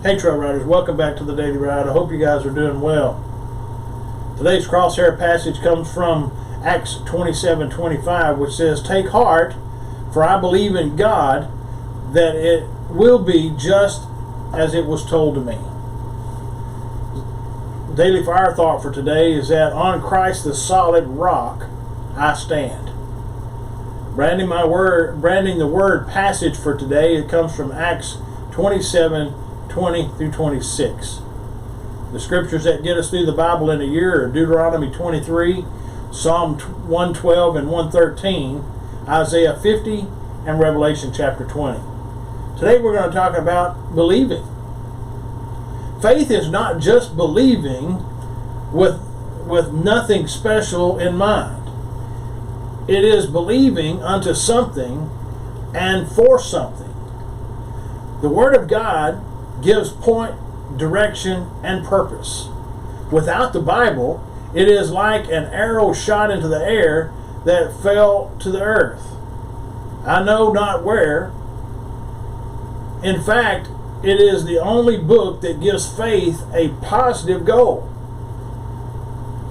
Hey Trail Riders, welcome back to the Daily Ride. I hope you guys are doing well. Today's crosshair passage comes from Acts 27:25, which says, "Take heart, for I believe in God that it will be just as it was told to me." Daily Fire thought for today is that on Christ the solid rock I stand. Branding the word passage for today, it comes from Acts 27:20 through 26. The scriptures that get us through the Bible in a year are Deuteronomy 23, Psalm 112 and 113, Isaiah 50, and Revelation chapter 20. Today we're going to talk about believing. Faith is not just believing with nothing special in mind. It is believing unto something and for something. The Word of God gives point, direction, and purpose. Without the Bible, it is like an arrow shot into the air that fell to the earth. I know not where. In fact, it is the only book that gives faith a positive goal.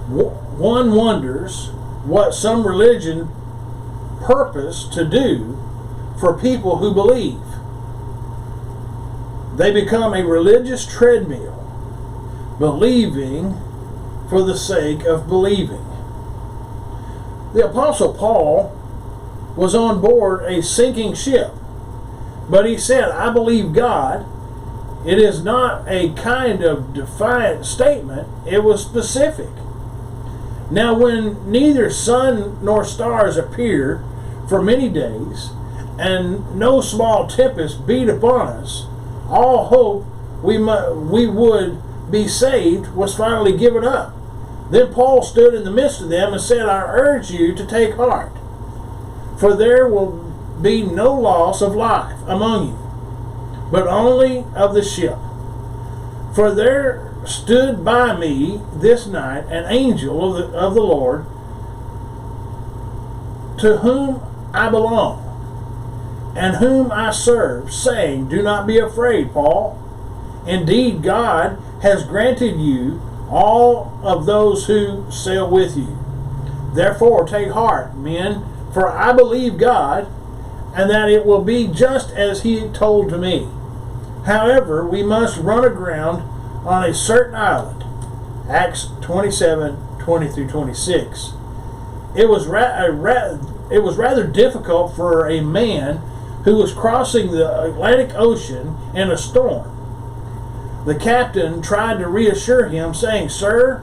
One wonders what some religion purpose to do for people who believe. They become a religious treadmill, believing for the sake of believing. The Apostle Paul was on board a sinking ship, but he said, "I believe God." It is not a kind of defiant statement, it was specific. Now when neither sun nor stars appeared for many days, and no small tempest beat upon us, all hope we would be saved was finally given up. Then Paul stood in the midst of them and said, "I urge you to take heart, for there will be no loss of life among you, but only of the ship. For there stood by me this night an angel of the Lord, to whom I belong, and whom I serve, saying, 'Do not be afraid, Paul. Indeed, God has granted you all of those who sail with you. Therefore take heart, men, for I believe God, and that it will be just as he told to me. However, we must run aground on a certain island." Acts 27:20 through 26. It was rather difficult for a man who was crossing the Atlantic Ocean in a storm. The captain tried to reassure him, saying, "Sir,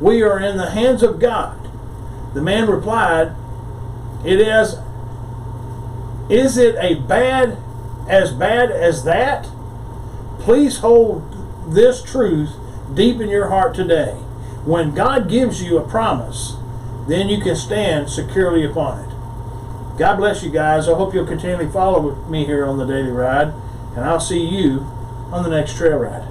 we are in the hands of God." The man replied, Is it as bad as that? Please hold this truth deep in your heart today. When God gives you a promise, then you can stand securely upon it. God bless you guys. I hope you'll continually follow me here on the Daily Ride, and I'll see you on the next trail ride.